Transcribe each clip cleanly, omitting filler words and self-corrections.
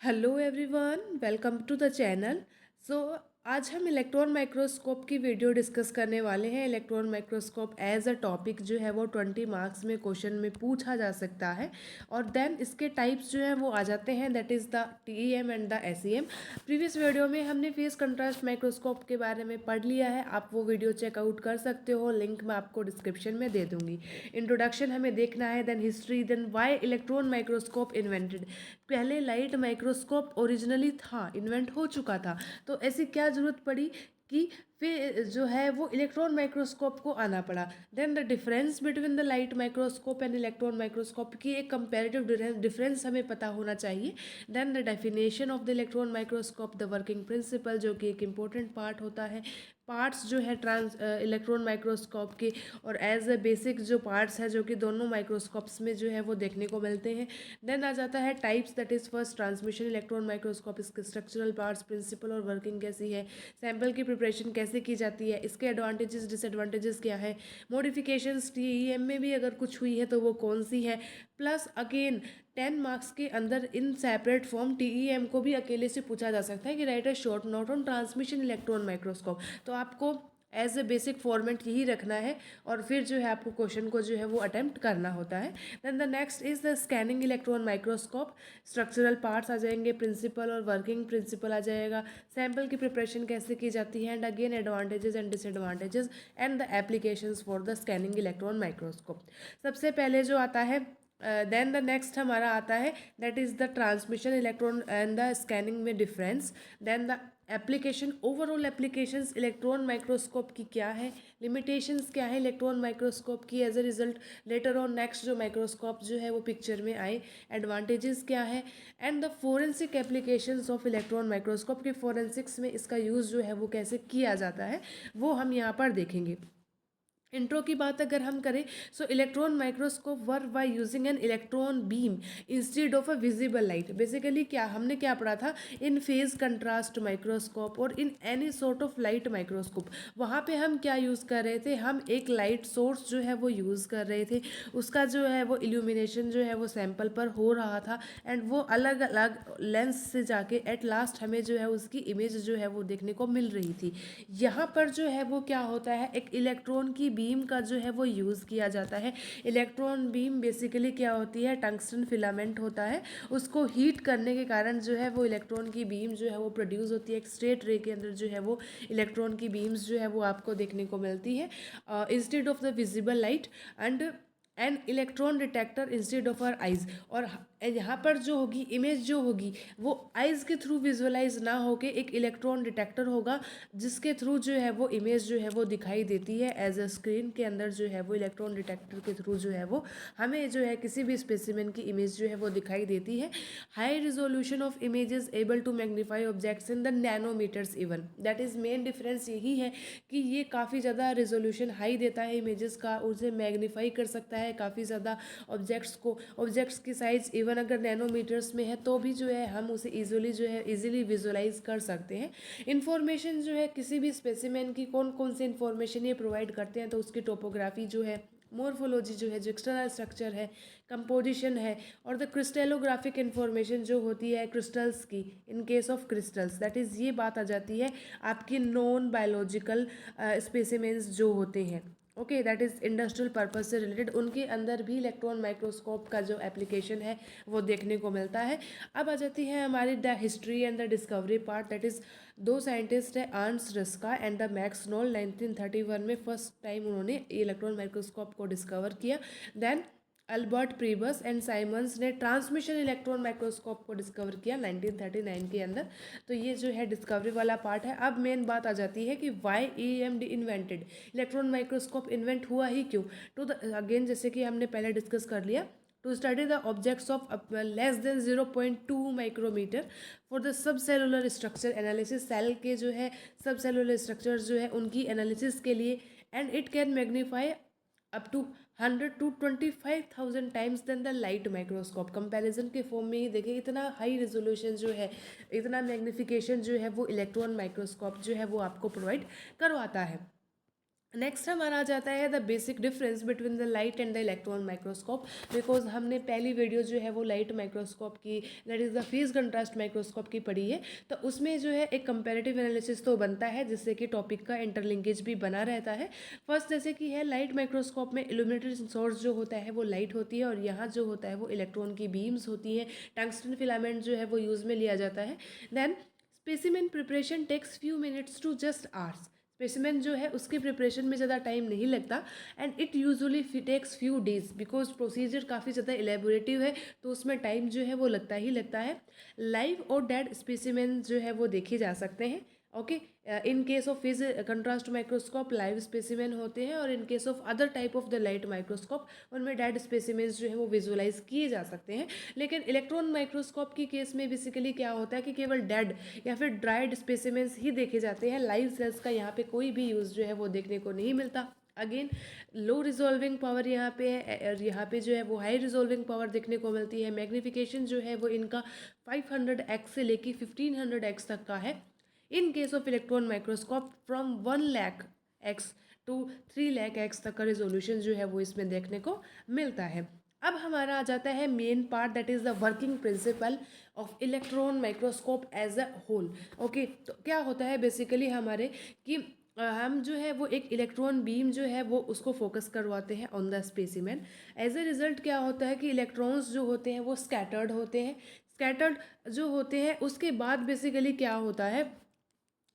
Hello everyone, welcome to the channel. आज हम electron microscope की वीडियो डिस्कस करने वाले हैं। Electron microscope as a topic जो है वो 20 मार्क्स में क्वेश्चन में पूछा जा सकता है। और देन इसके टाइप्स जो है वो आ जाते हैं, that is the TEM and the SEM। Previous video में हमने फेस कंट्रास्ट माइक्रोस्कोप के बारे में पढ़ लिया है, आप वो वीडियो चेकआउट कर सकते हो, लिंक मैं आपको डिस्क्रिप्शन में दे दूँगी। इंट्रोडक्शन हमें देखना है, then history, then why electron microscope invented. पहले लाइट माइक्रोस्कोप ओरिजिनली था, इन्वेंट हो चुका था, तो ऐसी क्या ज़रूरत पड़ी कि फिर जो है वो इलेक्ट्रॉन माइक्रोस्कोप को आना पड़ा। Then the difference between the light microscope and electron microscope की एक कंपैरेटिव डिफरेंस हमें पता होना चाहिए। Then the definition of the electron microscope, the working principle, जो कि एक इम्पोर्टेंट पार्ट होता है, पार्ट्स जो है इलेक्ट्रॉन माइक्रोस्कोप के, और एज ए बेसिक जो पार्ट्स है जो कि दोनों माइक्रोस्कोप्स में जो है वो देखने को मिलते हैं। देन आ जाता है types, that is first transmission electron microscope, इसके स्ट्रक्चरल पार्ट्स, प्रिंसिपल और वर्किंग कैसी है, सैंपल की प्रिपरेशन कैसे की जाती है, इसके एडवांटेजेस डिसएडवांटेजेस क्या है, मॉडिफिकेशंस TEM में भी अगर कुछ हुई है तो वो कौन सी है, प्लस अगेन 10 मार्क्स के अंदर इन सेपरेट फॉर्म TEM को भी अकेले से पूछा जा सकता है कि right a short note on transmission electron microscope. तो आपको एज ए बेसिक फॉर्मेट यही रखना है, और फिर जो है आपको क्वेश्चन को जो है वो अटेम्प्ट करना होता है। Then the next is the scanning electron microscope, structural parts आ जाएंगे, प्रिंसिपल और वर्किंग प्रिंसिपल आ जाएगा, सैम्पल की प्रिपरेशन कैसे की जाती है, and again advantages and disadvantages and the applications for the scanning electron microscope. सबसे पहले जो आता है, देन द नेक्स्ट हमारा आता है, that is the transmission electron and the scanning में difference. Then the application, overall applications electron microscope की क्या है, लिमिटेशंस क्या है इलेक्ट्रॉन माइक्रोस्कोप की, as a result later on next जो माइक्रोस्कोप जो है वो पिक्चर में आए, एडवांटेजेस क्या है, and the forensic applications of electron microscope के फोरेंसिक्स में इसका यूज़ जो है वो कैसे किया जाता है वो हम यहाँ पर देखेंगे। इंट्रो की बात अगर हम करें, सो electron microscope work by using an electron beam instead of a visible light. Basically क्या हमने क्या पढ़ा था, इन फेज कंट्रास्ट माइक्रोस्कोप और in any sort of light microscope, वहाँ पे हम क्या यूज़ कर रहे थे, हम एक लाइट सोर्स जो है वो यूज़ कर रहे थे, उसका जो है वो इल्यूमिनेशन जो है वो सैंपल पर हो रहा था, एंड वो अलग अलग लेंस से जाके एट लास्ट हमें जो है उसकी इमेज जो है वो देखने को मिल रही थी। यहाँ पर जो है वो क्या होता है, एक इलेक्ट्रॉन की बीम का जो है वो यूज़ किया जाता है। इलेक्ट्रॉन बीम बेसिकली क्या होती है, टंगस्टन फिलामेंट होता है, उसको हीट करने के कारण जो है वो इलेक्ट्रॉन की बीम जो है वो प्रोड्यूस होती है। एक स्ट्रेट रे के अंदर जो है वो इलेक्ट्रॉन की बीम्स जो है वो आपको देखने को मिलती है instead of the visible light and an electron detector instead of our eyes. और यहाँ पर जो होगी इमेज जो होगी वो आइज़ के थ्रू विजुअलाइज ना होके एक इलेक्ट्रॉन डिटेक्टर होगा, जिसके थ्रू जो है वो इमेज जो है वो दिखाई देती है एज अ स्क्रीन के अंदर जो है वो इलेक्ट्रॉन डिटेक्टर के थ्रू जो है वो हमें जो है किसी भी स्पेसिमेन की इमेज जो है वो दिखाई देती है। High resolution of images able to magnify objects in the nanometres even, that is main difference यही है कि ये काफ़ी ज़्यादा रिजोल्यूशन हाई देता है इमेजेस का, उसे मैग्नीफाई कर सकता है काफ़ी ज़्यादा ऑब्जेक्ट्स को। ऑब्जेक्ट्स की साइज़ इवन अगर नैनोमीटर्स में है तो भी जो है हम उसे ईजिली जो है ईजिली विजुलाइज कर सकते हैं। इन्फॉर्मेशन जो है किसी भी स्पेसिमेन की कौन कौन सी इन्फॉर्मेशन ये प्रोवाइड करते हैं, तो उसकी टोपोग्राफी जो है, मोर्फोलॉजी जो है, जो एक्सटर्नल स्ट्रक्चर है, कंपोजिशन है, और द क्रिस्टेलोग्राफिक इन्फॉर्मेशन जो होती है क्रिस्टल्स की, इन case of crystals, that is ये बात आ जाती है आपकी नॉन बायोलॉजिकल स्पेसिमेंस जो होते हैं, okay, that is industrial purpose से रिलेटेड, उनके अंदर भी इलेक्ट्रॉन माइक्रोस्कोप का जो एप्लीकेशन है वो देखने को मिलता है। अब आ जाती है हमारी the history and the discovery part, that is दो साइंटिस्ट है, Ernst Ruska and the Max Knoll, 1931 में फर्स्ट टाइम उन्होंने इलेक्ट्रॉन माइक्रोस्कोप को डिस्कवर किया। Then Albert Prebus and Simons ने ट्रांसमिशन इलेक्ट्रॉन माइक्रोस्कोप को डिस्कवर किया 1939 के अंदर। तो ये जो है डिस्कवरी वाला पार्ट है। अब मेन बात आ जाती है कि why EMD invented, electron microscope invent हुआ ही क्यों। टू द अगेन जैसे कि हमने पहले डिस्कस कर लिया, to study the objects of less than 0.2 micrometre for the sub cellular structure analysis, cell के जो है सब सेलुलर स्ट्रक्चर जो है उनकी एनालिसिस के लिए, and it can magnify up to 100 to 25,000 times then the light microscope. Comparison के फॉर्म में ही देखिए, इतना हाई रेजोल्यूशन जो है, इतना मैग्निफिकेशन जो है वो इलेक्ट्रॉन माइक्रोस्कोप जो है वो आपको प्रोवाइड करवाता है। नेक्स्ट हमारा आ जाता है the basic difference between the light and the electron microscope. Because हमने पहली वीडियो जो है वो लाइट माइक्रोस्कोप की, that is the phase contrast microscope की पढ़ी है। तो उसमें जो है एक कंपैरेटिव एनालिसिस तो बनता है जिससे कि टॉपिक का इंटरलिंकेज भी बना रहता है। फर्स्ट जैसे कि है लाइट माइक्रोस्कोप में इल्यूमिनेटेड सोर्स जो होता है वो लाइट होती है, और यहाँ जो होता है वो इलेक्ट्रॉन की बीम्स होती हैं। टंगस्टन फिलामेंट जो है वो यूज़ में लिया जाता है। Then specimen preparation takes few minutes to just hours. Specimen जो है उसके प्रिपरेशन में ज़्यादा टाइम नहीं लगता, and it usually takes few days, because procedure काफ़ी ज़्यादा इलेबोरेटिव है तो उसमें टाइम जो है वो लगता ही लगता है। लाइव और डेड स्पेसिमेन जो है वो देखे जा सकते हैं। Okay, in case of phase contrast microscope live specimen होते हैं, और इन case of other type of the light microscope उनमें डेड स्पेसिमेंस जो है वो विजुअलाइज किए जा सकते हैं। लेकिन इलेक्ट्रॉन माइक्रोस्कोप की केस में बेसिकली क्या होता है कि केवल डेड या फिर ड्राइड स्पेसिमेंस ही देखे जाते हैं। लाइव सेल्स का यहाँ पे कोई भी यूज़ जो है वो देखने को नहीं मिलता। अगेन लो रिजॉल्विंग पावर यहाँ पे है, और यहाँ पे जो है वो हाई रिजॉल्विंग पावर देखने को मिलती है। मैग्नीफिकेशन जो है वो इनका 500x से लेके 1500x तक का है। In case of electron microscope from 1 lakh x to 3 lakh x तक का रिजोल्यूशन जो है वो इसमें देखने को मिलता है। अब हमारा आ जाता है main part, that is the working principle of electron microscope as a whole. Okay, तो क्या होता है बेसिकली हमारे कि हम जो है वो एक इलेक्ट्रॉन बीम जो है वो उसको फोकस करवाते हैं on the specimen. As a result क्या होता है कि इलेक्ट्रॉन्स जो होते हैं वो स्कैटर्ड होते हैं। स्कैटर्ड जो होते हैं उसके बाद बेसिकली क्या होता है,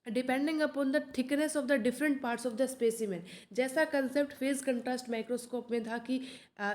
depending upon the thickness of the different parts of the specimen. जैसा कंसेप्ट फेज कंट्रास्ट माइक्रोस्कोप में था कि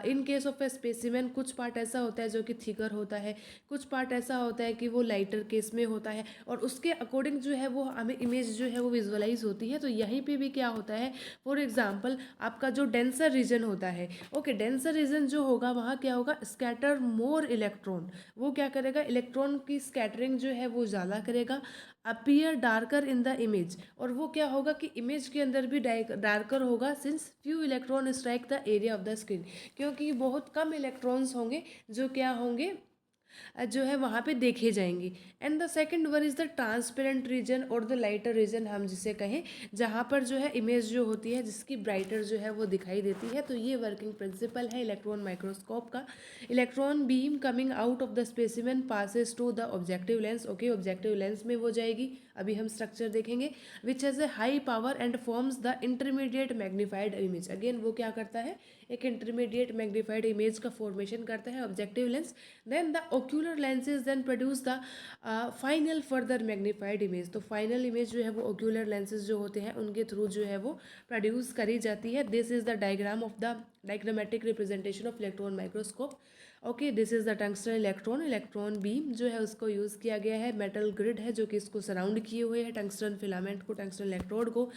इन केस ऑफ ए स्पेसिमेन कुछ पार्ट ऐसा होता है जो कि थिकर होता है, कुछ पार्ट ऐसा होता है कि वो लाइटर केस में होता है, और उसके अकॉर्डिंग जो है वो हमें इमेज जो है वो विजुअलाइज होती है। तो यहीं पे भी क्या होता है, फॉर एग्जांपल आपका जो डेंसर रीजन होता है, ओके, डेंसर रीजन जो होगा वहाँ क्या होगा, स्कैटर मोर इलेक्ट्रॉन। वो क्या करेगा, इलेक्ट्रॉन की स्कैटरिंग जो है वो ज़्यादा करेगा, appear darker in the image. और वो क्या होगा कि इमेज के अंदर भी डार्कर होगा, since few electron strike the area of the screen, क्योंकि बहुत कम इलेक्ट्रॉन्स होंगे जो क्या होंगे, जो है वहाँ पे देखे जाएंगे। And the second one is the transparent region और द लाइटर रीजन हम जिसे कहें, जहाँ पर जो है इमेज जो होती है जिसकी ब्राइटर जो है वो दिखाई देती है। तो ये वर्किंग प्रिंसिपल है इलेक्ट्रॉन माइक्रोस्कोप का। Electron beam coming out of the specimen passes to the objective lens. Okay, objective lens में वो जाएगी, अभी हम स्ट्रक्चर देखेंगे, which has a high power and forms the intermediate magnified image. Again वो क्या करता है, एक इंटरमीडिएट मैग्नीफाइड इमेज का फॉर्मेशन करता है objective lens. Then the ocular lenses then produce the final further magnified image। तो फाइनल इमेज जो है वो ocular lenses जो होते हैं उनके थ्रू जो है वो प्रोड्यूस करी जाती है। This is the diagram of the diagrammatic representation of electron microscope. Okay, this is the tungsten electron beam जो है उसको यूज़ किया गया है। मेटल ग्रिड है जो कि इसको सराउंड किए हुए है टंगस्टन फिलामेंट को, टंगस्टन इलेक्ट्रोड को।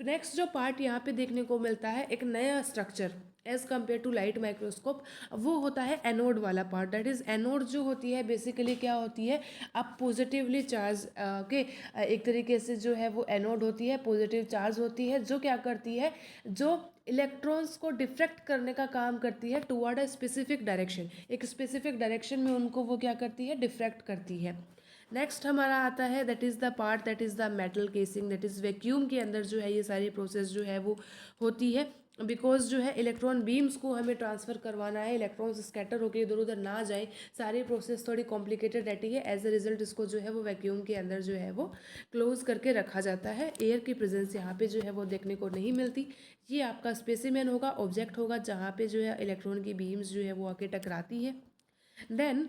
नेक्स्ट जो पार्ट यहाँ पे देखने को मिलता है, एक नया structure as compare to light microscope, वो होता है एनोड वाला पार्ट। दैट इज एनोड जो होती है बेसिकली क्या होती है, अब पॉजिटिवली चार्ज के एक तरीके से जो है वो एनोड होती है, पॉजिटिव चार्ज होती है, जो क्या करती है, जो इलेक्ट्रॉन्स को डिफ्रेक्ट करने का काम करती है टुवर्ड अ स्पेसिफिक डायरेक्शन। एक स्पेसिफिक डायरेक्शन में उनको वो क्या करती है, डिफ्रेक्ट करती है। नेक्स्ट हमारा आता है that is the part that is the metal casing. That is vacuum के अंदर जो है ये सारी प्रोसेस जो है वो होती है, बिकॉज जो है इलेक्ट्रॉन बीम्स को हमें ट्रांसफ़र करवाना है, इलेक्ट्रॉन्स स्कैटर होकर इधर उधर ना जाए, सारी प्रोसेस थोड़ी कॉम्प्लिकेटेड रहती है। एज अ रिजल्ट इसको जो है वो वैक्यूम के अंदर जो है वो क्लोज करके रखा जाता है। एयर की प्रेजेंस यहाँ पे जो है वो देखने को नहीं मिलती। ये आपका स्पेसिमेन होगा, ऑब्जेक्ट होगा, जहाँ पे जो है इलेक्ट्रॉन की बीम्स जो है वो आके टकराती है। Then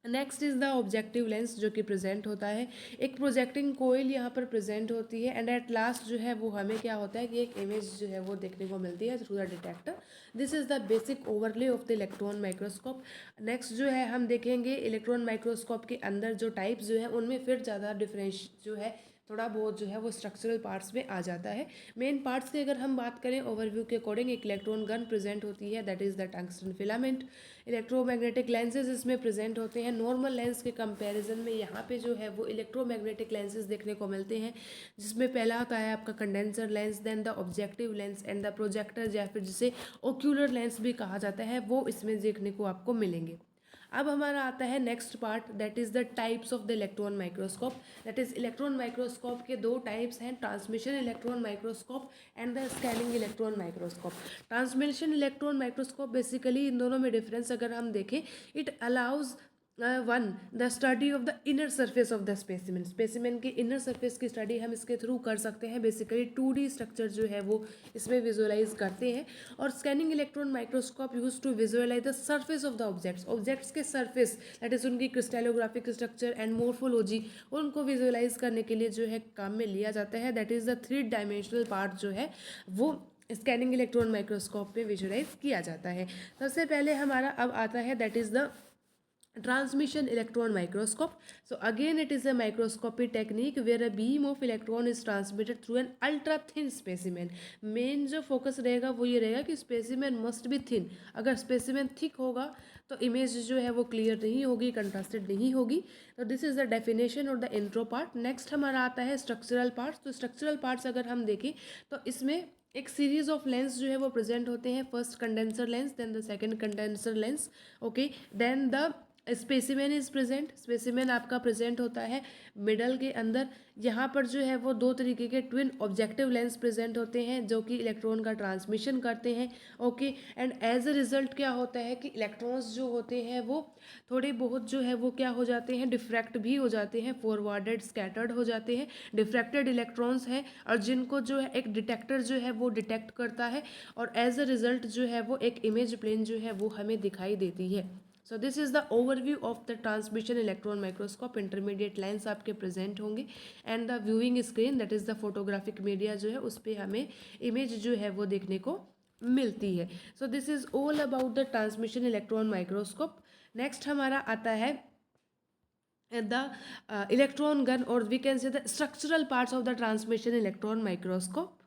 next is the objective lens जो कि प्रेजेंट होता है, एक प्रोजेक्टिंग कोयल यहाँ पर प्रेजेंट होती है, एंड एट लास्ट जो है वो हमें क्या होता है कि एक इमेज जो है वो देखने को मिलती है through the detector. This is the basic overlay of the electron microscope. Next जो है हम देखेंगे इलेक्ट्रॉन माइक्रोस्कोप के अंदर जो टाइप्स जो है उनमें फिर ज़्यादा डिफरेंस जो है थोड़ा बहुत जो है वो स्ट्रक्चरल पार्ट्स में आ जाता है। मेन पार्ट्स की अगर हम बात करें ओवरव्यू के अकॉर्डिंग, एक इलेक्ट्रॉन गन प्रेजेंट होती है, that is the tungsten filament. Electromagnetic lenses इसमें प्रेजेंट होते हैं। नॉर्मल लेंस के कंपैरिजन में यहाँ पे जो है वो इलेक्ट्रोमैग्नेटिक लेंसेज देखने को मिलते हैं, जिसमें पहला होता है आपका condenser lens, then the objective lens and the projector, या फिर जिसे ओक्यूलर लेंस भी कहा जाता है, वो इसमें देखने को आपको मिलेंगे। अब हमारा आता है next part, that is the types of the electron microscope. That is electron microscope के दो टाइप्स हैं, transmission electron microscope and the scanning electron microscope. Transmission electron microscope basically इन दोनों में डिफरेंस अगर हम देखें, it allows one the study of the inner surface of the specimen. Specimen की इनर सरफेस की स्टडी हम इसके थ्रू कर सकते हैं। बेसिकली 2D स्ट्रक्चर जो है वो इसमें विजुअलाइज करते हैं। और scanning electron microscope use to visualise the surface of the objects. Objects के सरफेस, दैट इज उनकी क्रिस्टलोग्राफिक स्ट्रक्चर एंड मोर्फोलॉजी, उनको विजुअलाइज करने के लिए जो है काम में लिया जाता है। That is the 3 dimensional part जो है वो स्कैनिंग इलेक्ट्रॉन माइक्रोस्कोप में विजुअलाइज किया जाता है। सबसे पहले हमारा अब आता है that is the transmission electron microscope. So again it is a microscopy technique where a beam of electron is transmitted through an ultra thin specimen. Main जो फोकस रहेगा वो ये रहेगा कि स्पेसिमेन मस्ट बी थिन। अगर specimen thick होगा तो image जो है वो क्लियर नहीं होगी, कंट्रास्टेड नहीं होगी। तो दिस इज द डेफिनेशन और द इंट्रो पार्ट। नेक्स्ट हमारा आता है स्ट्रक्चरल पार्ट्स। तो स्ट्रक्चरल पार्ट्स अगर हम देखें तो इसमें एक सीरीज ऑफ लेंस जो है वो प्रेजेंट होते हैं। First condenser lens, then the second condenser lens, okay, then the specimen is present. Specimen आपका प्रेजेंट होता है मिडल के अंदर। यहाँ पर जो है वो दो तरीके के ट्विन ऑब्जेक्टिव लेंस प्रेजेंट होते हैं जो कि इलेक्ट्रॉन का ट्रांसमिशन करते हैं, okay. And as a result क्या होता है कि इलेक्ट्रॉन्स जो होते हैं वो थोड़े बहुत जो है वो क्या हो जाते हैं, डिफ्रैक्ट भी हो जाते हैं, फॉरवर्डेड स्कैटर्ड हो जाते हैं। डिफ्रैक्टेड इलेक्ट्रॉन्स हैं और जिनको जो है एक डिटेक्टर जो है वो डिटेक्ट करता है और एज अ रिजल्ट जो है वो एक इमेज प्लेन जो है वो हमें दिखाई देती है। So this is the overview of the transmission electron microscope. Intermediate lens आपके प्रेजेंट होंगे and the viewing screen, that is the photographic media जो है उस पर हमें इमेज जो है वो देखने को मिलती है। So this is all about the transmission electron microscope. Next हमारा आता है द इलेक्ट्रॉन गन और we can say the structural parts of the transmission electron microscope.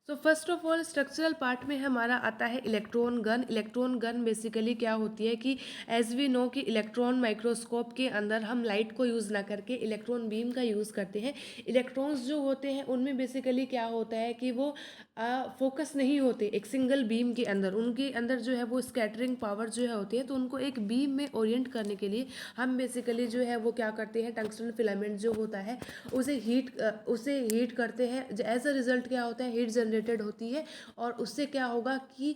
So first of all structural part में हमारा आता है electron gun. Electron gun basically क्या होती है कि एज वी नो कि इलेक्ट्रॉन माइक्रोस्कोप के अंदर हम लाइट को यूज़ ना करके इलेक्ट्रॉन बीम का यूज़ करते हैं। इलेक्ट्रॉन्स जो होते हैं उनमें बेसिकली क्या होता है कि वो फोकस नहीं होते एक सिंगल बीम के अंदर। उनके अंदर जो है वो स्कैटरिंग पावर जो है होती है। तो उनको एक बीम में ओरिएंट करने के लिए हम बेसिकली जो है वो क्या करते हैं, टंगस्टन फिलामेंट जो होता है उसे हीट करते हैं। एज अ रिजल्ट क्या होता है, हीट जनरेटेड होती है और उससे क्या होगा कि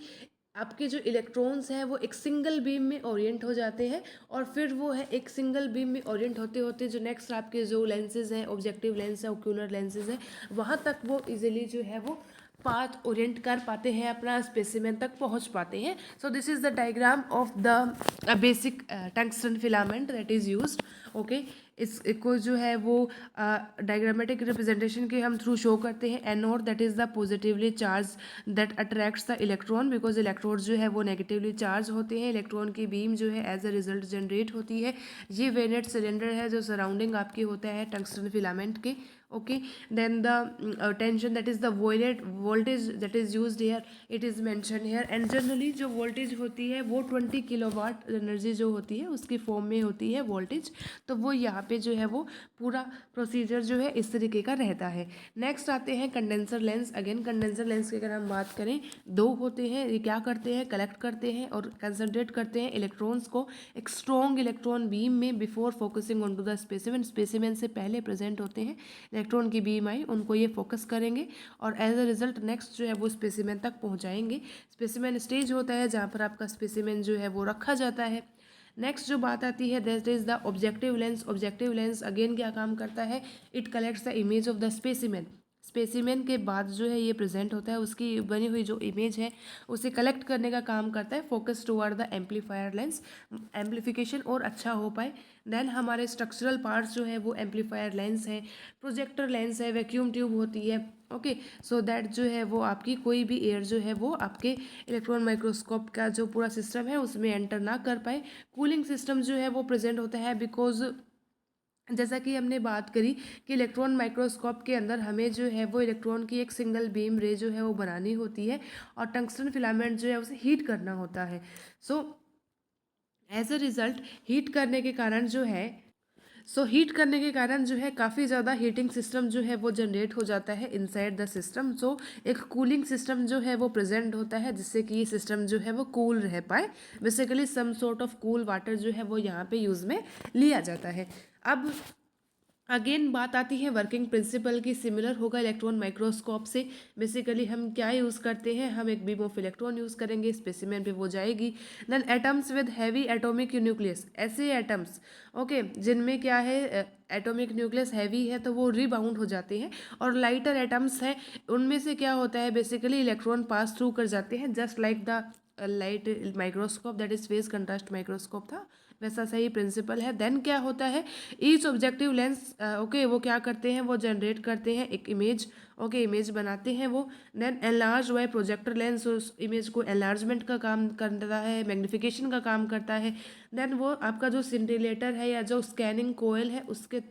आपके जो इलेक्ट्रॉन्स हैं वो एक सिंगल बीम में ओरिएंट हो जाते हैं और फिर वो है एक सिंगल बीम में ओरिएंट होते होते जो नेक्स्ट आपके जो लेंसेज हैं, ऑब्जेक्टिव लेंस है, ओक्यूलर लेंसेज हैं, वहाँ तक वो इजीली जो है वो पाथ ओरिएंट कर पाते हैं, अपना स्पेसिमेन तक पहुंच पाते हैं। सो this is the diagram of the basic tungsten filament that is used, okay. इसको जो है वो डायग्रामेटिक रिप्रेजेंटेशन के हम थ्रू शो करते हैं। Anode that is the positively charge that attracts the electron, because electron जो है वो नेगेटिवली चार्ज होते हैं। इलेक्ट्रॉन की बीम जो है एज अ रिजल्ट जनरेट होती है। ये वेनेट सिलेंडर है जो सराउंडिंग आपकी होता है टंगस्टन फिलामेंट के, okay. Then the tension, that is the voltage that is used here, it is mentioned here. And generally जो voltage होती है वो 20 किलोवाट एनर्जी जो होती है उसकी फॉर्म में होती है वोल्टेज। तो वो यहाँ पे जो है वो पूरा प्रोसीजर जो है इस तरीके का रहता है। नेक्स्ट आते हैं condenser lens. Again condenser lens की अगर हम बात करें, दो होते हैं। ये क्या करते हैं, कलेक्ट करते हैं और कंसनट्रेट करते हैं इलेक्ट्रॉन्स को एक स्ट्रॉन्ग इलेक्ट्रॉन बीम में before focusing on to the specimen. Specimen से पहले प्रेजेंट होते हैं इलेक्ट्रॉन की बीम आई, उनको ये फोकस करेंगे और एज अ रिजल्ट नेक्स्ट जो है वो स्पेसिमेन तक पहुंचाएंगे। स्पेसिमेन स्टेज होता है जहाँ पर आपका स्पेसिमेन जो है वो रखा जाता है। नेक्स्ट जो बात आती है that is the objective lens. Objective lens again क्या काम करता है, it collects the image of the specimen. Specimen के बाद जो है ये प्रेजेंट होता है, उसकी बनी हुई जो इमेज है उसे कलेक्ट करने का काम करता है, focus toward the amplifier lens, amplification और अच्छा हो पाए। देन हमारे स्ट्रक्चरल पार्ट्स जो है वो एम्पलीफायर लेंस है, प्रोजेक्टर लेंस है, वैक्यूम ट्यूब होती है, ओके। सो दैट जो है वो आपकी कोई भी एयर जो है वो आपके इलेक्ट्रॉन माइक्रोस्कोप का जो पूरा सिस्टम है उसमें एंटर ना कर पाए। कूलिंग सिस्टम जो है वो प्रेजेंट होता है बिकॉज जैसा कि हमने बात करी कि इलेक्ट्रॉन माइक्रोस्कोप के अंदर हमें जो है वो इलेक्ट्रॉन की एक सिंगल बीम रे जो है वो बनानी होती है और टंगस्टन फिलामेंट जो है उसे हीट करना होता है। So as a result heat करने के कारण जो है सो हीट करने के कारण जो है काफ़ी ज़्यादा हीटिंग सिस्टम जो है वो जनरेट हो जाता है इनसाइड द सिस्टम। सो एक कूलिंग सिस्टम जो है वो प्रेजेंट होता है जिससे कि ये सिस्टम जो है वो कूल रह पाए। Basically some sort of cool water जो है वो यहाँ पे यूज़ में लिया जाता है। अब अगेन बात आती है वर्किंग प्रिंसिपल की, सिमिलर होगा इलेक्ट्रॉन माइक्रोस्कोप से। बेसिकली हम क्या यूज़ करते हैं, हम एक बीम ऑफ इलेक्ट्रॉन यूज़ करेंगे, स्पेसिमेन पे वो जाएगी। Then atoms with heavy atomic nucleus, ऐसे एटम्स ओके जिनमें क्या है एटॉमिक न्यूक्लियस हैवी है तो वो रिबाउंड हो जाते हैं, और लाइटर एटम्स हैं उनमें से क्या होता है बेसिकली इलेक्ट्रॉन पास थ्रू कर जाते हैं, just like the light microscope that is phase contrast microscope था, वैसा सही प्रिंसिपल है। देन क्या होता है, ईच ऑब्जेक्टिव लेंस ओके वो क्या करते हैं, वो जनरेट करते हैं एक इमेज, ओके इमेज बनाते हैं वो। Then enlarge by projector lens, उस इमेज को एनलार्जमेंट का काम करता है, मैग्निफिकेशन का काम करता है। देन वो आपका जो सिंटिलेटर है या जो स्कैनिंग कोयल है उसके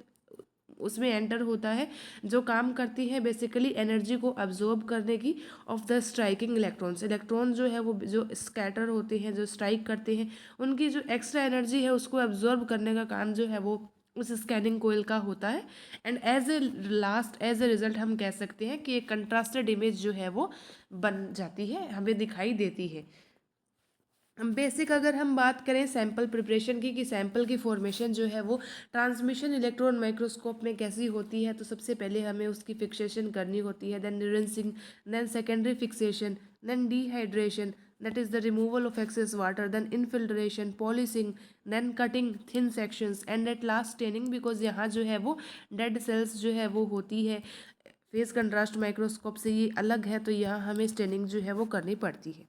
उसमें एंटर होता है, जो काम करती है बेसिकली एनर्जी को अब्जॉर्ब करने की of the striking electrons. Electron जो है वो जो स्कैटर होते हैं, जो स्ट्राइक करते हैं, उनकी जो एक्स्ट्रा एनर्जी है उसको अब्जॉर्ब करने का काम जो है वो उस स्कैनिंग कोयल का होता है। एंड एज ए रिजल्ट हम कह सकते हैं कि एक कंट्रास्टेड इमेज जो है वो बन जाती है, हमें दिखाई देती है। बेसिक अगर हम बात करें सैंपल प्रिपरेशन की, कि सैंपल की फॉर्मेशन जो है वो ट्रांसमिशन इलेक्ट्रॉन माइक्रोस्कोप में कैसी होती है, तो सबसे पहले हमें उसकी फिक्सेशन करनी होती है, then rinsing, then secondary fixation, then dehydration that is the removal of excess water, then infiltration, polishing, then cutting thin sections, and at last staining, because यहाँ जो है वो डेड सेल्स जो है वो होती है, फेस कंट्रास्ट माइक्रोस्कोप से ये अलग है, तो यहाँ हमें स्टेनिंग जो है वो करनी पड़ती है।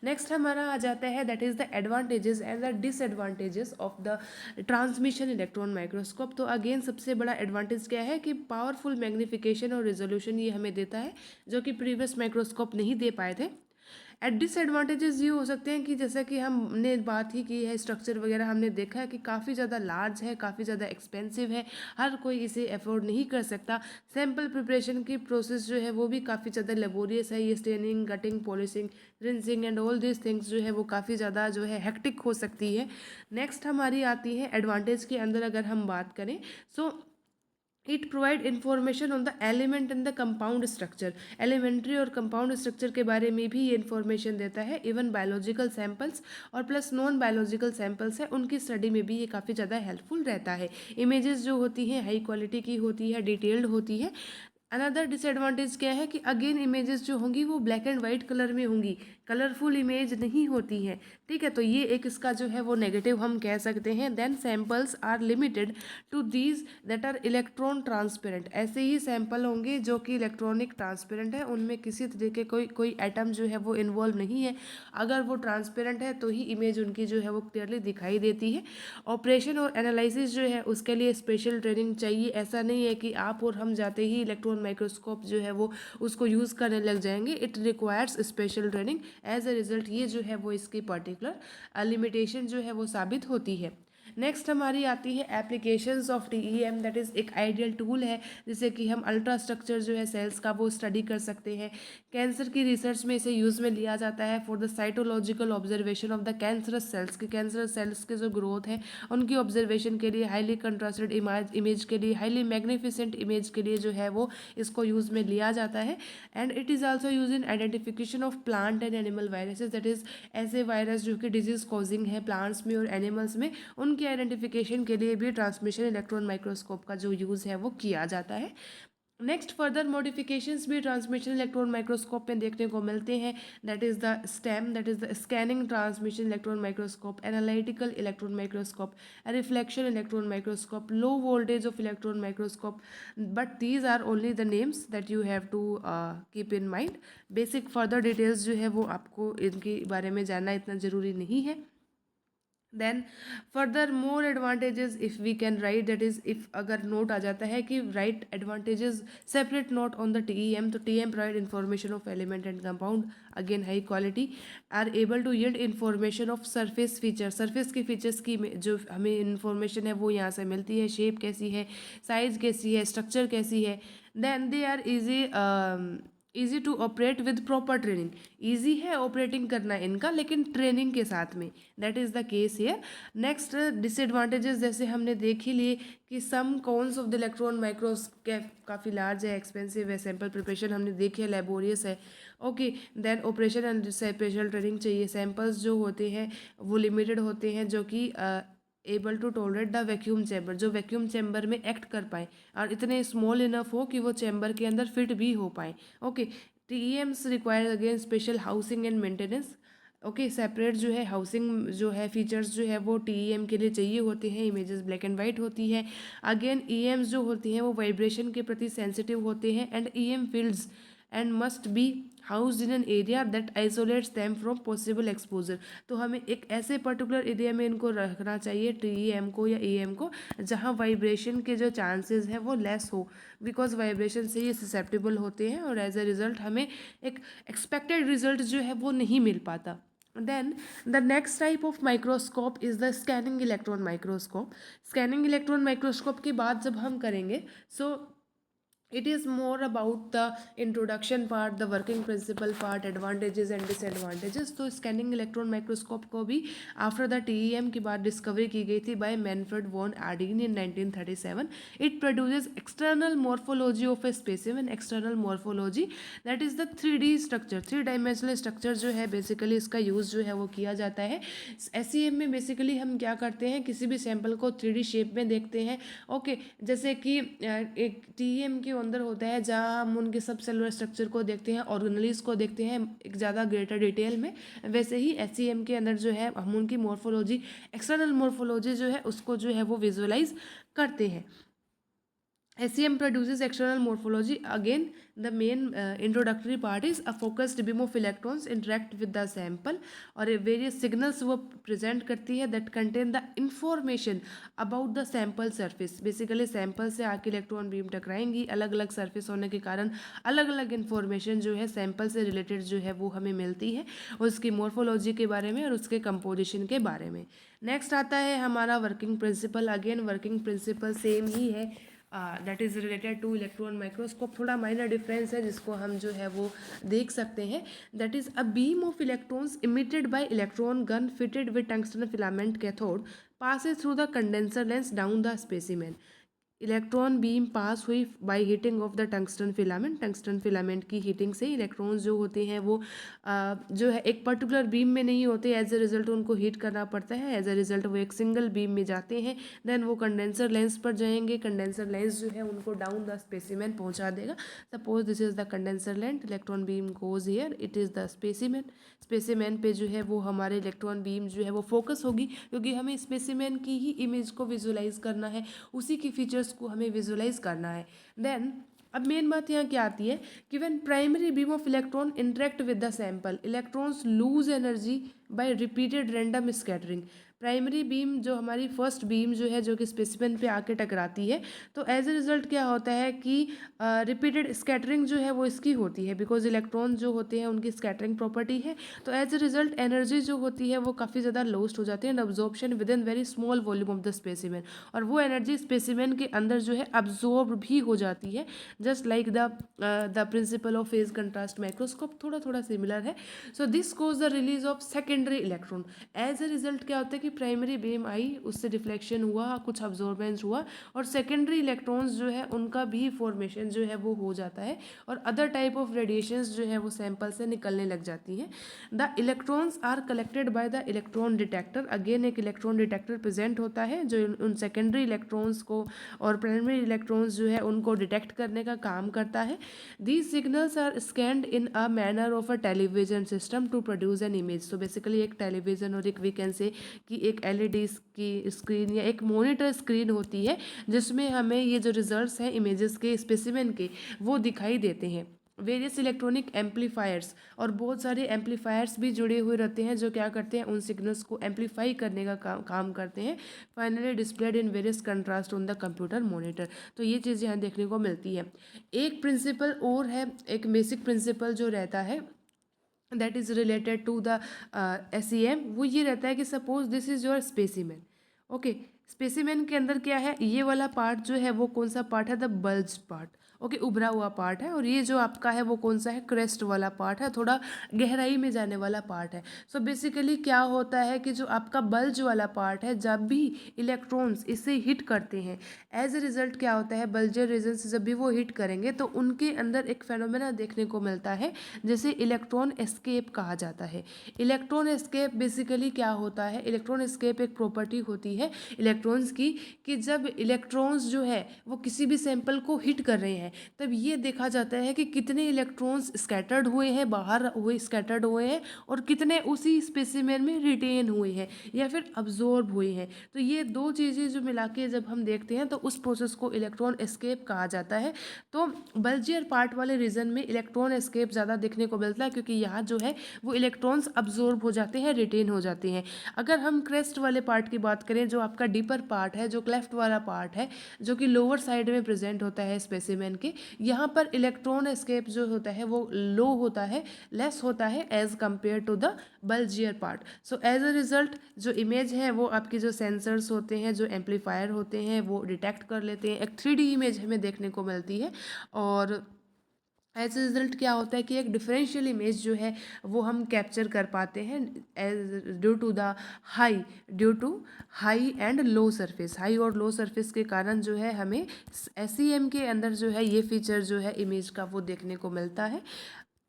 नेक्स्ट हमारा आ जाता है that is the advantages and the disadvantages of the transmission electron microscope. तो अगेन सबसे बड़ा एडवांटेज क्या है कि पावरफुल मैग्निफिकेशन और रेजोल्यूशन ये हमें देता है, जो कि प्रीवियस माइक्रोस्कोप नहीं दे पाए थे। एट डिसएडवांटेजेस ये हो सकते हैं कि जैसा कि हमने बात ही की है, स्ट्रक्चर वगैरह हमने देखा है कि काफ़ी ज़्यादा लार्ज है, काफ़ी ज़्यादा एक्सपेंसिव है, हर कोई इसे अफोर्ड नहीं कर सकता। सैम्पल प्रिपरेशन की प्रोसेस जो है वो भी काफ़ी ज़्यादा लेबोरियस है, ये staining, cutting, polishing, rinsing and all this things जो है वो काफ़ी ज़्यादा जो है हेक्टिक हो सकती है। नेक्स्ट हमारी आती है एडवांटेज के अंदर अगर हम बात करें, so it provide information on the element and the compound structure. Elementary और कंपाउंड स्ट्रक्चर के बारे में भी ये इन्फॉर्मेशन देता है। इवन बायोलॉजिकल सैंपल्स और प्लस नॉन बायोलॉजिकल सैंपल्स है उनकी स्टडी में भी ये काफ़ी ज़्यादा हेल्पफुल रहता है। इमेजेस जो होती हैं हाई क्वालिटी की होती है, डिटेल्ड होती है। अनदर डिसएडवांटेज क्या है कि अगेन इमेजेस जो होंगी वो ब्लैक एंड वाइट कलर में होंगी, कलरफुल इमेज नहीं होती हैं, ठीक है, तो ये एक इसका जो है वो नेगेटिव हम कह सकते हैं। Then samples are limited to these that are electron transparent, ऐसे ही सैंपल होंगे जो कि इलेक्ट्रॉनिक ट्रांसपेरेंट है, उनमें किसी तरह के कोई एटम जो है वो इन्वॉल्व नहीं है। अगर वो ट्रांसपेरेंट है तो ही इमेज उनकी जो है वो क्लियरली दिखाई देती है। ऑपरेशन और एनालिसिस जो है उसके लिए स्पेशल ट्रेनिंग चाहिए, ऐसा नहीं है कि आप और हम जाते ही इलेक्ट्रॉन माइक्रोस्कोप जो है वो उसको यूज़ करने लग जाएंगे। It requires special training. As a result ये जो है वो इसकी पर्टिकुलर लिमिटेशन जो है वो साबित होती है। नेक्स्ट हमारी आती है applications of TEM, that is एक आइडियल टूल है जिससे कि हम अल्ट्रा स्ट्रक्चर जो है सेल्स का वो स्टडी कर सकते हैं। कैंसर की रिसर्च में इसे यूज़ में लिया जाता है for the cytological observation of the cancerous cells, के कैंसर सेल्स के जो ग्रोथ है उनकी ऑब्जर्वेशन के लिए, हाईली कंट्रास्टेड इमेज के लिए, हाईली मैग्निफिसेंट इमेज के लिए जो है वो इसको यूज़ में लिया जाता है। And it is also use in identification of plant and animal viruses, that is ऐसे वायरस जो कि डिजीज कॉजिंग है प्लांट्स में और एनिमल्स में, उनकी आइडेंटिफिकेशन के लिए भी ट्रांसमिशन इलेक्ट्रॉन माइक्रोस्कोप का जो यूज़ है वो किया जाता है। नेक्स्ट फर्दर मॉडिफिकेशंस भी ट्रांसमिशन इलेक्ट्रॉन माइक्रोस्कोप में देखने को मिलते हैं, that is the STEM, that is the scanning transmission electron microscope, analytical electron microscope, reflection electron microscope, low voltage of electron microscope, but these are only the names that you have to keep in mind. Basic further details जो है वो आपको इनके बारे में जानना इतना ज़रूरी नहीं है। Then further more advantages if we can write, that is if अगर नोट आ जाता है कि write advantages separate note on the TEM, तो TEM provide information of element and compound, again high quality, are able to yield information of surface feature, surface के features की जो हमें इन्फॉर्मेशन है वो यहाँ से मिलती है, शेप कैसी है, साइज कैसी है, स्ट्रक्चर कैसी है। Then they are easy easy to operate with proper training, easy है ऑपरेटिंग करना इनका लेकिन ट्रेनिंग के साथ में, that is the case here. Next disadvantages जैसे हमने देख ही लिए कि some cons of the electron microscope काफ़ी लार्ज है, एक्सपेंसिव है, सैम्पल प्रिपरेशन हमने देखी है, लेबोरियस है। Okay, then operation and special training चाहिए, सैम्पल्स जो होते हैं वो लिमिटेड होते हैं, जो कि able to tolerate the vacuum chamber, जो वैक्यूम चैम्बर में एक्ट कर पाए और इतने स्मॉल इनफ हो कि वो चैम्बर के अंदर फिट भी हो पाए। Okay, TEMs require again special housing and maintenance. Okay, separate जो है हाउसिंग जो है फीचर्स जो है वो TEM के लिए चाहिए होते हैं, इमेजेस ब्लैक एंड वाइट होती है। अगेन EMs जो होती हैं वो वाइब्रेशन के प्रति सेंसिटिव होते हैं and EM fields and must be housed in an area that isolates them from possible exposure. तो हमें एक ऐसे पर्टिकुलर एरिया में इनको रखना चाहिए TEM को या EM को जहाँ वाइब्रेशन के जो चांसेस हैं वो लेस हो, बिकॉज वाइब्रेशन से ये ससेप्टेबल होते हैं और एज अ रिजल्ट हमें एक एक्सपेक्टेड रिजल्ट जो है वो नहीं मिल पाता। Then the next type of microscope is the scanning electron microscope. Scanning electron microscope की बात जब हम करेंगे, so it is more about the introduction part, the working principle part, advantages and disadvantages। तो स्कैनिंग इलेक्ट्रॉन माइक्रोस्कोप को भी after the TEM के बाद डिस्कवरी की गई थी by Manfred von Ardenne in 1937। It produces external morphology of a specimen, external morphology that is the 3D structure, 3 dimensional structure जो है बेसिकली इसका यूज़ जो है वो किया जाता है। SEM में बेसिकली हम क्या करते हैं, किसी भी सैंपल को 3D शेप में देखते हैं। ओके, जैसे कि एक TEM के अंदर होता है जहाँ हम उनके सब सेलुलर स्ट्रक्चर को देखते हैं, ऑर्गेनेल्स को देखते हैं एक ज़्यादा ग्रेटर डिटेल में, वैसे ही SEM के अंदर जो है हम उनकी मॉर्फोलॉजी, एक्सटर्नल मॉर्फोलॉजी जो है उसको जो है वो विजुअलाइज करते हैं। SEM produces external morphology. Again, the main introductory part is a focused beam of electrons interact with the sample और various signals वो present करती है that contain the information about the sample surface। basically sample से आके electron beam टकराएंगी, अलग अलग surface होने के कारण अलग अलग information जो है sample से related जो है वो हमें मिलती है, उसकी morphology के बारे में और उसके composition के बारे में। नेक्स्ट आता है हमारा working principle. Again working principle same ही है, that is related to electron microscope. थोड़ा माइनर डिफरेंस है जिसको हम जो है वो देख सकते हैं। That is a beam of electrons emitted by electron gun fitted with tungsten filament cathode passes through the condenser lens down the specimen। Electron beam pass हुई by heating of the tungsten filament, tungsten filament की heating से electrons जो होते हैं वो जो है एक पर्टिकुलर बीम में नहीं होते, एज अ रिजल्ट उनको हीट करना पड़ता है, एज अ रिजल्ट वो एक सिंगल बीम में जाते हैं, देन वो कंडेंसर लेंस पर जाएंगे, कंडेंसर लेंस जो है उनको डाउन द स्पेसिमेन पहुंचा देगा। Suppose this is the condenser lens, electron beam goes here, it is the specimen. Specimen पे जो है वो हमारे इलेक्ट्रॉन बीम जो है वो फोकस होगी, क्योंकि हमें स्पेसिमेन की ही इमेज को विजुलाइज करना है, उसी की फीचर्स को हमें विजुलाइज करना है। देन अब मेन बात यहाँ क्या आती है कि when primary beam of electron interact with the sample, electrons loose energy by repeated random scattering. Primary beam जो हमारी फर्स्ट बीम जो है जो कि स्पेसिमेन पे आके टकराती है, तो एज ए रिजल्ट क्या होता है कि रिपीटेड स्कैटरिंग जो है वो इसकी होती है, बिकॉज इलेक्ट्रॉन जो होते हैं उनकी स्कैटरिंग प्रॉपर्टी है, तो एज ए रिजल्ट एनर्जी जो होती है वो काफ़ी ज़्यादा लॉस्ट हो जाती है and absorption with in very small volume of the specimen, और वो एनर्जी स्पेसिमेन के अंदर जो है अब्जॉर्ब भी हो जाती है, just like the principle of phase contrast microscope, थोड़ा थोड़ा सिमिलर है। So this cause the release of secondary electron. As a result क्या होता है कि प्राइमरी बीम आई, उससे डिफ्लेक्शन हुआ, कुछ अब्जॉर्बेंस हुआ, और सेकेंडरी इलेक्ट्रॉन्स जो है उनका भी फॉर्मेशन जो है वो हो जाता है, और अदर टाइप ऑफ रेडिएशंस जो है वो सैंपल से निकलने लग जाती हैं। The electrons are collected by the electron detector. Again एक इलेक्ट्रॉन डिटेक्टर प्रेजेंट होता है जो उन सेकेंडरी इलेक्ट्रॉन्स को और प्राइमरी इलेक्ट्रॉन्स जो है उनको डिटेक्ट करने का काम करता है। These signals are scanned in a manner of a television system to produce an image. तो बेसिकली एक टेलीविजन और एक वी कैन से कि एक LED की स्क्रीन या एक मॉनिटर स्क्रीन होती है जिसमें हमें ये जो रिजल्ट्स हैं इमेजेस के स्पेसिमेन के वो दिखाई देते हैं। वेरियस इलेक्ट्रॉनिक एम्पलीफायर्स, और बहुत सारे एम्पलीफायर्स भी जुड़े हुए रहते हैं जो क्या करते हैं, उन सिग्नल्स को एम्पलीफाई करने का काम करते हैं। Finally displayed in various contrast on the computer monitor. तो ये चीज़ यहाँ देखने को मिलती है। एक प्रिंसिपल और है, एक बेसिक प्रिंसिपल जो रहता है that is related to the SEM, वो ये रहता है कि suppose this is your specimen. Okay, specimen के अंदर क्या है, ये वाला पार्ट जो है वो कौन सा पार्ट है, द बल्ज पार्ट, ओके, उभरा हुआ पार्ट है। और ये जो आपका है वो कौन सा है, क्रेस्ट वाला पार्ट है, थोड़ा गहराई में जाने वाला पार्ट है। सो बेसिकली क्या होता है कि जो आपका बल्ज वाला पार्ट है, जब भी इलेक्ट्रॉन्स इसे हिट करते हैं, एज ए रिजल्ट क्या होता है, बल्जर रीजन से जब भी वो हिट करेंगे तो उनके अंदर एक फेनोमेना देखने को मिलता है जिसे इलेक्ट्रॉन एस्केप कहा जाता है। इलेक्ट्रॉन एस्केप बेसिकली क्या होता है, इलेक्ट्रॉन एस्केप एक प्रॉपर्टी होती है इलेक्ट्रॉन्स की कि जब इलेक्ट्रॉन्स जो है वो किसी भी सैंपल को हिट कर रहे हैं तब ये देखा जाता है कि कितने इलेक्ट्रॉन्स स्कैटर्ड हुए हैं, बाहर हुए स्कैटर्ड हुए हैं, और कितने उसी स्पेसिमेन में रिटेन हुए हैं या फिर अब्जॉर्ब हुए हैं। तो ये दो चीज़ें जो मिला के जब हम देखते हैं तो उस प्रोसेस को इलेक्ट्रॉन एस्केप कहा जाता है। तो बल्जियर पार्ट वाले रीजन में इलेक्ट्रॉन एस्केप ज़्यादा देखने को मिलता है क्योंकि यहाँ जो है वो इलेक्ट्रॉन्स अब्जॉर्ब हो जाते हैं, रिटेन हो जाते हैं। अगर हम क्रेस्ट वाले पार्ट की बात करें, जो आपका डीपर पार्ट है, जो क्लेफ्ट वाला पार्ट है, जो कि लोअर साइड में प्रेजेंट होता है स्पेसिमेन के, यहाँ पर इलेक्ट्रॉन एस्केप जो होता है वो लो होता है, लेस होता है as compare to the bulgier part. So as a result जो इमेज है वो आपकी जो सेंसर्स होते हैं, जो एम्पलीफायर होते हैं, वो डिटेक्ट कर लेते हैं, एक 3D इमेज हमें देखने को मिलती है। और एज रिजल्ट क्या होता है कि एक डिफरेंशियल इमेज जो है वो हम कैप्चर कर पाते हैं as due to the high and low surface, high और लो सरफेस के कारण जो है हमें SEM के अंदर जो है ये फीचर जो है इमेज का वो देखने को मिलता है।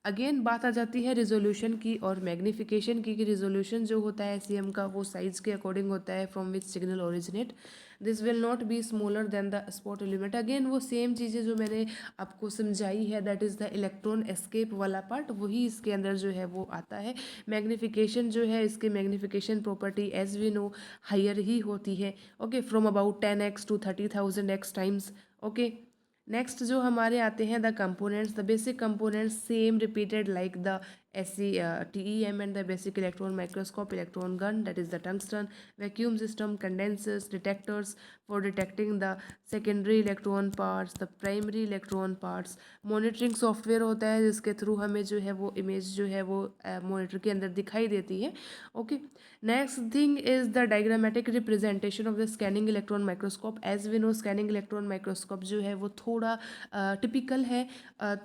अगेन बात आ जाती है रिजोल्यूशन की और मैग्नीफिकेशन की, कि रिजोल्यूशन जो होता है SEM का वो साइज के अकॉर्डिंग होता है from which signal originate, this will not be smaller than the spot element. Again वो सेम चीज़ें जो मैंने आपको समझाई है, that is the electron escape वाला पार्ट, वही इसके अंदर जो है वो आता है। मैग्नीफिकेशन जो है, इसकी magnification property as we know higher ही होती है, okay, from about 10x to 30,000x times, okay. Next जो हमारे आते हैं the components, the basic components same repeated like the TEM and the basic electron microscope, electron gun, that is the tungsten, vacuum system, condensers, detectors for detecting the secondary electron parts, the primary electron parts, monitoring software होता है जिसके through हमें जो है वो image जो है वो मॉनिटर के अंदर दिखाई देती है, okay. Next thing is the diagrammatic representation of the scanning electron microscope. As we know scanning electron microscope जो है वो थोड़ा टिपिकल है।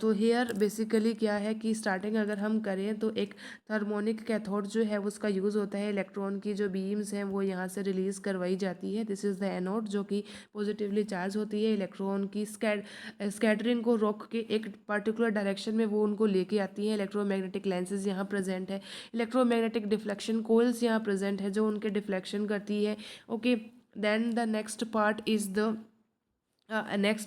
तो हेयर बेसिकली क्या है कि स्टार्टिंग अगर हम करें तो एक थर्मोनिक कैथोड जो है उसका यूज़ होता है, इलेक्ट्रॉन की जो बीम्स हैं वो यहाँ से रिलीज़ करवाई जाती है, दिस इज़ द एनोड जो कि पॉजिटिवली चार्ज होती है, इलेक्ट्रॉन की स्कैटरिंग को रोक के एक पर्टिकुलर डायरेक्शन में वो उनको लेके आती है। इलेक्ट्रोमैग्नेटिक लेंसेज यहाँ प्रेजेंट है, इलेक्ट्रोमैग्नेटिक डिफ्लेक्शन कोइल्स यहाँ प्रेजेंट है जो उनके डिफ्लेक्शन करती है, okay. Then the next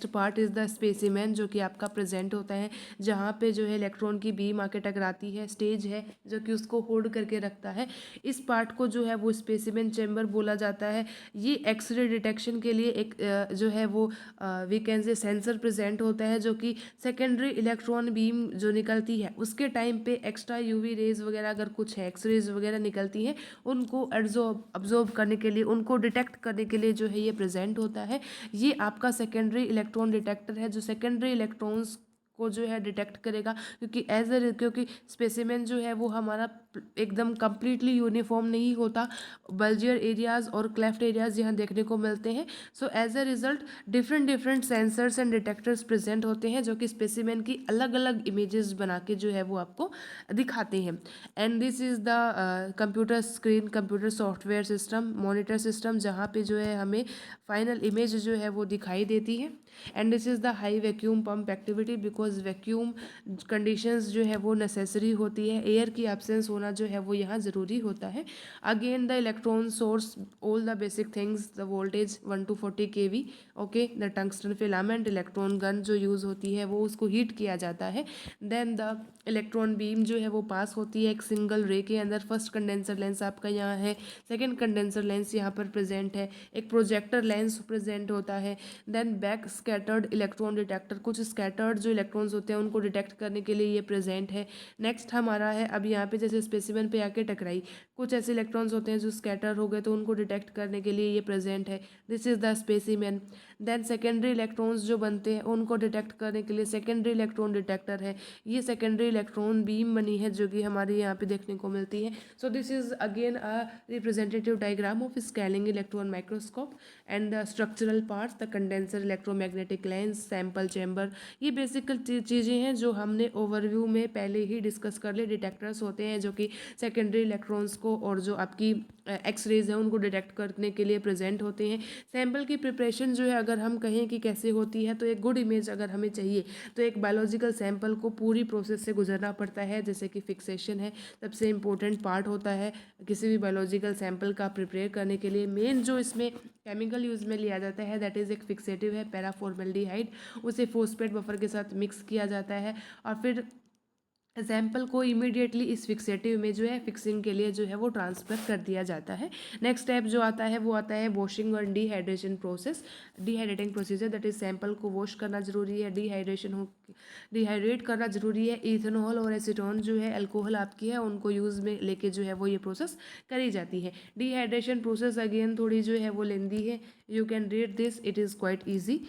part is the specimen जो कि आपका प्रेजेंट होता है, जहाँ पे जो है इलेक्ट्रॉन की बीम आके टकराती है, स्टेज है जो कि उसको होल्ड करके रखता है। इस पार्ट को जो है वो स्पेसिमेन चैम्बर बोला जाता है। ये एक्सरे डिटेक्शन के लिए एक जो है वो we can say sensor present होता है, जो कि सेकेंडरी इलेक्ट्रॉन बीम जो निकलती है उसके टाइम पे एक्स्ट्रा UV रेज वगैरह अगर कुछ है, एक्सरेज वगैरह निकलती हैं, उनको अब्जॉर्ब करने के लिए, उनको डिटेक्ट करने के लिए जो है ये प्रेजेंट होता है। ये आपका सेकेंडरी इलेक्ट्रॉन डिटेक्टर है जो सेकेंडरी इलेक्ट्रॉन्स को जो है डिटेक्ट करेगा, क्योंकि स्पेसिमेन जो है वो हमारा एकदम कंप्लीटली यूनिफॉर्म नहीं होता, बल्जियर एरियाज और क्लेफ्ट एरियाज यहाँ देखने को मिलते हैं। So as a result different sensors and detectors present होते हैं जो कि स्पेसिमेन की अलग अलग इमेजेस बना के जो है वो आपको दिखाते हैं। And this is the computer screen, computer software system, monitor system, जहाँ पे जो है हमें फाइनल इमेज जो है वो दिखाई देती है। And this is the high vacuum pump activity, because vacuum conditions जो है वो नेसेसरी होती है, एयर की एब्सेंस होना जो है वो यहाँ ज़रूरी होता है। Again the electron source, all the basic things, the voltage 1 to 40 kV, okay. The tungsten filament, electron gun जो यूज़ होती है वो उसको हीट किया जाता है। देन द इलेक्ट्रॉन बीम जो है वो पास होती है एक सिंगल रे के अंदर। फर्स्ट कंडेंसर लेंस आपका यहाँ है, सेकेंड कंडेंसर लेंस यहाँ पर प्रेजेंट है, एक प्रोजेक्टर लेंस प्रेजेंट होता है। Then back scattered electron detector, कुछ स्कैटर्ड जो इलेक्ट्रॉन्स होते हैं उनको डिटेक्ट करने के लिए ये प्रेजेंट है। नेक्स्ट हमारा है, अब यहाँ पे जैसे स्पेसिमेन पे आके टकराई, कुछ ऐसे इलेक्ट्रॉन्स होते हैं जो स्कैटर हो गए तो उनको डिटेक्ट करने के लिए ये प्रेजेंट है, this is the specimen. Then secondary electrons जो बनते हैं उनको डिटेक्ट करने के लिए सेकेंडरी इलेक्ट्रॉन डिटेक्टर है, ये सेकेंडरी इलेक्ट्रॉन बीम बनी है जो कि हमारे यहाँ पे देखने को मिलती है। So this is again a representative diagram of scaling electron microscope and the structural parts, the condenser, electromagnetic lens, sample chamber, ये बेसिकल चीज़ें हैं जो हमने ओवरव्यू में पहले ही डिस्कस कर लिए। डिटेक्टर्स होते हैं जो कि सेकेंडरी इलेक्ट्रॉन्स को और जो आपकी एक्सरेज है उनको डिटेक्ट करने के लिए प्रेजेंट होते हैं। सैंपल की प्रिपरेशन जो है अगर हम कहें कि कैसे होती है, तो एक गुड इमेज अगर हमें चाहिए तो एक बायोलॉजिकल सैंपल को पूरी प्रोसेस से गुजरना पड़ता है, जैसे कि फिक्सेशन है सबसे इम्पोर्टेंट पार्ट होता है किसी भी बायोलॉजिकल सैंपल का प्रिपेयर करने के लिए। मेन जो इसमें केमिकल यूज़ में लिया जाता है दैट इज़ एक फिक्सेटिव है पैराफॉर्मल्डिहाइड, उसे फोस्फेट बफर के साथ मिक्स किया जाता है और फिर सैंपल को इमीडिएटली इस फिक्सेटिव में जो है फिक्सिंग के लिए जो है वो ट्रांसफ़र कर दिया जाता है। नेक्स्ट स्टेप जो आता है वो आता है वॉशिंग और dehydration process, dehydrating procedure, that is sample को वॉश करना जरूरी है, डिहाइड्रेट करना जरूरी है। इथेनॉल और एसीटोन जो है अल्कोहल आपकी है उनको यूज़ में लेके जो है वो ये प्रोसेस करी जाती है। डिहाइड्रेशन प्रोसेस अगेन थोड़ी जो है वो लेंदी है, you can read this, it is quite easy,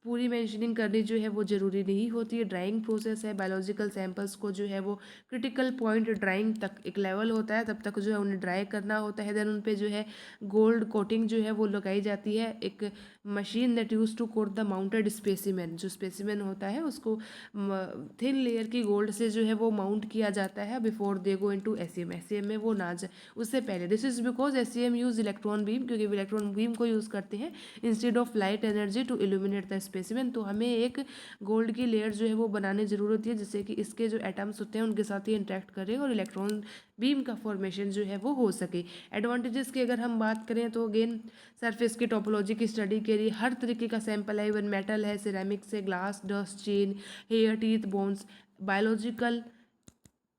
पूरी मेंशनिंग करनी जो है वो ज़रूरी नहीं होती है। ड्राइंग प्रोसेस है, बायोलॉजिकल सैंपल्स को जो है वो क्रिटिकल पॉइंट ड्राइंग तक एक लेवल होता है तब तक जो है उन्हें ड्राई करना होता है। देन उन पे जो है गोल्ड कोटिंग जो है वो लगाई जाती है, एक machine that use to coat the mounted specimen, जो स्पेसिमेन होता है उसको थिन लेयर की गोल्ड से जो है वो माउंट किया जाता है before they go into SEM, SEM में वो ना जाए उससे पहले। This is because SEM use electron beam, क्योंकि इलेक्ट्रॉन बीम को यूज़ करते हैं instead of light energy to illuminate the specimen. तो हमें एक गोल्ड की लेयर जो है वो बनाने ज़रूरत होती है जिससे कि इसके जो एटम्स होते हैं उनके साथ ही इंटरेक्ट करें और इलेक्ट्रॉन बीम का फॉर्मेशन जो है वो हो सके। एडवांटेजेस की अगर हम बात करें तो अगेन सरफेस की टोपोलॉजी की स्टडी के लिए हर तरीके का सैंपल है, इवन मेटल है, सिरेमिक से, glass, dust, chain, hair, teeth, bones, biological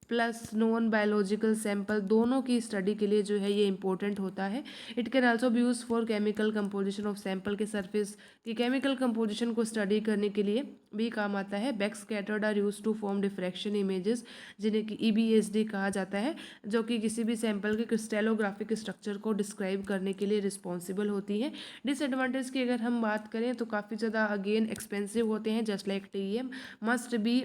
plus non biological sample दोनों की स्टडी के लिए जो है ये इंपॉर्टेंट होता है। It can also be use for chemical composition of sample के सरफेस की केमिकल कंपोजिशन को स्टडी करने के लिए भी काम आता है। Back scattered are use to form diffraction images, जिन्हें कि EBSD कहा जाता है, जो कि किसी भी सैंपल के क्रिस्टलोग्राफिक स्ट्रक्चर को डिस्क्राइब करने के लिए रिस्पॉन्सिबल होती है। डिसएडवांटेज की अगर हम बात करें तो काफ़ी ज़्यादा अगेन एक्सपेंसिव होते हैं, just like TEM, must be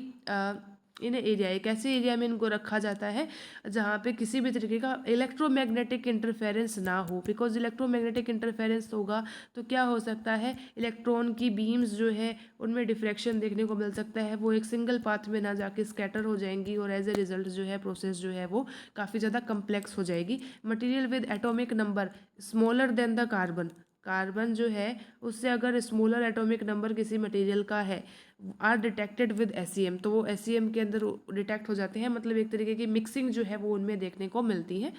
in area, एक ऐसे एरिया में इनको रखा जाता है जहाँ पे किसी भी तरीके का इलेक्ट्रोमैग्नेटिक इंटरफेरेंस ना हो, बिकॉज इलेक्ट्रोमैग्नेटिक इंटरफेरेंस होगा तो क्या हो सकता है, इलेक्ट्रॉन की बीम्स जो है उनमें डिफ्रैक्शन देखने को मिल सकता है, वो एक सिंगल पाथ में ना जाके स्कैटर हो जाएंगी और एज ए रिजल्ट जो है प्रोसेस जो है वो काफ़ी ज़्यादा कम्प्लेक्स हो जाएगी। Material with atomic number smaller than the carbon, carbon जो है उससे अगर स्मॉलर एटॉमिक नंबर किसी मटेरियल का है आर डिटेक्टेड विद SEM, तो वो SEM के अंदर डिटेक्ट हो जाते हैं, मतलब एक तरीके की मिक्सिंग जो है वो उनमें देखने को मिलती है।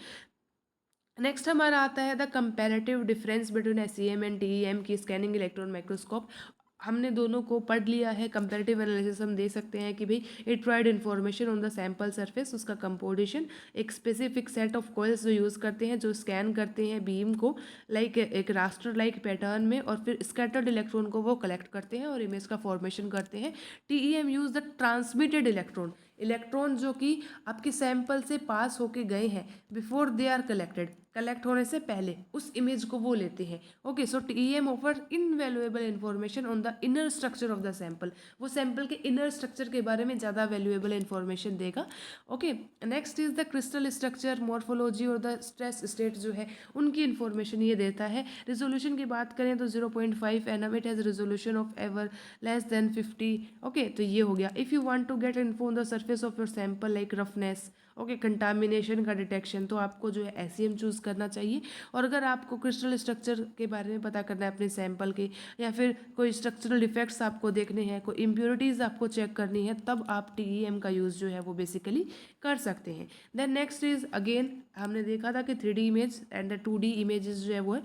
नेक्स्ट हमारा आता है the comparative difference between SEM and TEM की स्कैनिंग इलेक्ट्रॉन माइक्रोस्कोप। हमने दोनों को पढ़ लिया है, कंपैरेटिव एनालिसिस हम दे सकते हैं कि भाई it provide information on the sample surface, उसका कंपोजिशन, एक स्पेसिफिक सेट ऑफ कॉइल्स जो यूज़ करते हैं जो स्कैन करते हैं बीम को लाइक एक रास्टर लाइक पैटर्न में, और फिर स्कैटर्ड इलेक्ट्रॉन को वो कलेक्ट करते हैं और इमेज का फॉर्मेशन करते हैं। TEM use the transmitted electron, electron जो कि आपके सैंपल से पास होके गए हैं before they are collected, collect होने से पहले उस इमेज को वो लेते हैं। Okay, so TEM offer invaluable information on the inner structure of the sample, वो सैंपल के इनर स्ट्रक्चर के बारे में ज़्यादा वैल्यूएबल इन्फॉर्मेशन देगा। Okay, next is the crystal structure, morphology और द स्ट्रेस स्टेट जो है उनकी इन्फॉर्मेशन ये देता है। रिजोल्यूशन की बात करें तो 0.5 nm, it has resolution of ever less than 50। Okay, तो ये हो गया। If you want to get info on the surface of your sample like roughness, okay, contamination का डिटेक्शन, तो आपको जो है SEM चूज़ करना चाहिए। और अगर आपको क्रिस्टल स्ट्रक्चर के बारे में पता करना है अपने सैंपल के, या फिर कोई स्ट्रक्चरल डिफेक्ट्स आपको देखने हैं, कोई इम्प्योरिटीज़ आपको चेक करनी है, तब आप TEM का यूज़ जो है वो बेसिकली कर सकते हैं। देन नेक्स्ट इज अगेन हमने देखा था कि 3D image and the 2D images जो है वो है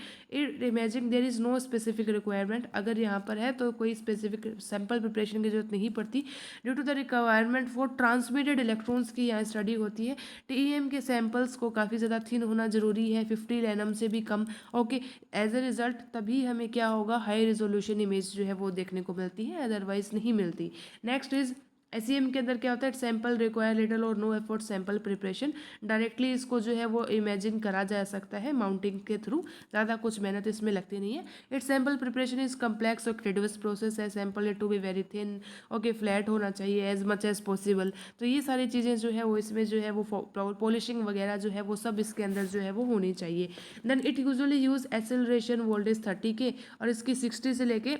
imaging, there is no specific requirement, अगर यहाँ पर है तो कोई स्पेसिफिक सैंपल प्रिपरेशन की जरूरत नहीं पड़ती due to the requirement for transmitted electrons की यहाँ स्टडी होती होती है। TEM के सैंपल्स को काफ़ी ज़्यादा थिन होना ज़रूरी है, 50 nm से भी कम। ओके, एज ए रिज़ल्ट तभी हमें क्या होगा, हाई रिजोल्यूशन इमेज जो है वो देखने को मिलती है, अदरवाइज नहीं मिलती। नेक्स्ट इज SEM के अंदर क्या होता है, sample require little or no effort sample preparation. Directly इसको जो है वो इमेजिन करा जा सकता है माउंटिंग के थ्रू, ज़्यादा कुछ मेहनत इसमें लगती नहीं है। It's sample preparation is complex और क्रेडिवस प्रोसेस है। Sample to be very thin, okay, flat होना चाहिए एज मच एज पॉसिबल। तो ये सारी चीज़ें जो है वो इसमें जो है वो पॉलिशिंग वगैरह जो है वो सब इसके अंदर जो है वो होनी चाहिए। Then it usually use acceleration voltage 30 के और इसकी 60 से लेके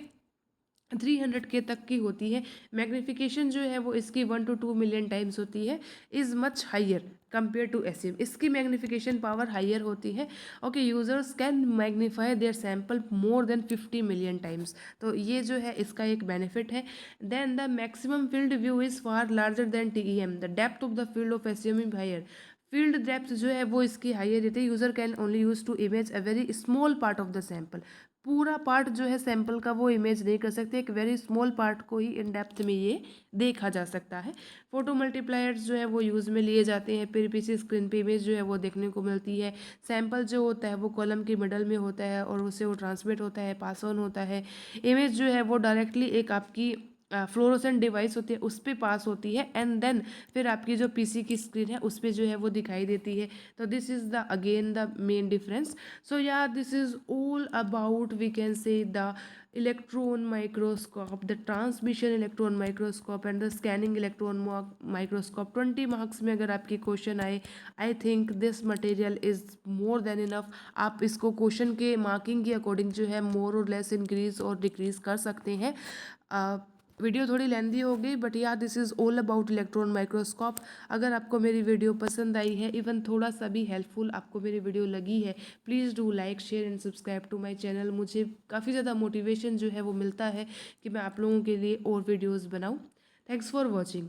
300 के तक की होती है। मैग्नीफिकेशन जो है वो इसकी 1 to 2 मिलियन टाइम्स होती है, is much higher compare to SEM। इसकी मैग्नीफिकेशन पावर हाइयर होती है। Okay, users can magnify their sample more than 50 million times. तो ये जो है इसका एक बेनिफिट है। Then the maximum field view is far larger than TEM। The depth of the field of SEM is higher. Field depth जो है वो इसकी हाइयर रहती है। User can only use to image a very small part of the sample. पूरा part जो है sample का वो इमेज नहीं कर सकते, एक वेरी स्मॉल पार्ट को ही इन डेप्थ में ये देखा जा सकता है। फोटो मल्टीप्लायर्स जो है वो यूज़ में लिए जाते हैं, फिर पीछे स्क्रीन पे इमेज जो है वो देखने को मिलती है। सैंपल जो होता है वो कॉलम के मिडल में होता है और उससे वो ट्रांसमिट होता है, पास ऑन होता है। इमेज जो है वो डायरेक्टली एक आपकी फ्लोरोसेंट डिवाइस होती है उस पर पास होती है, एंड देन फिर आपकी जो PC की स्क्रीन है उस पर जो है वो दिखाई देती है। तो this is the again the main difference. So yeah, this is all about, we can say, the electron microscope, the transmission electron microscope and the scanning electron microscope। 20 marks में अगर आपकी क्वेश्चन आए, I think this material is more than enough. आप इसको question के marking के according जो है मोर और लेस इंक्रीज और डिक्रीज कर सकते हैं। वीडियो थोड़ी लेंदी हो गई, बट या this is all about electron microscope. अगर आपको मेरी वीडियो पसंद आई है, इवन थोड़ा सा भी हेल्पफुल आपको मेरी वीडियो लगी है, please do like share and subscribe to my channel. मुझे काफ़ी ज़्यादा मोटिवेशन जो है वो मिलता है कि मैं आप लोगों के लिए और वीडियोज़ बनाऊँ। Thanks for watching.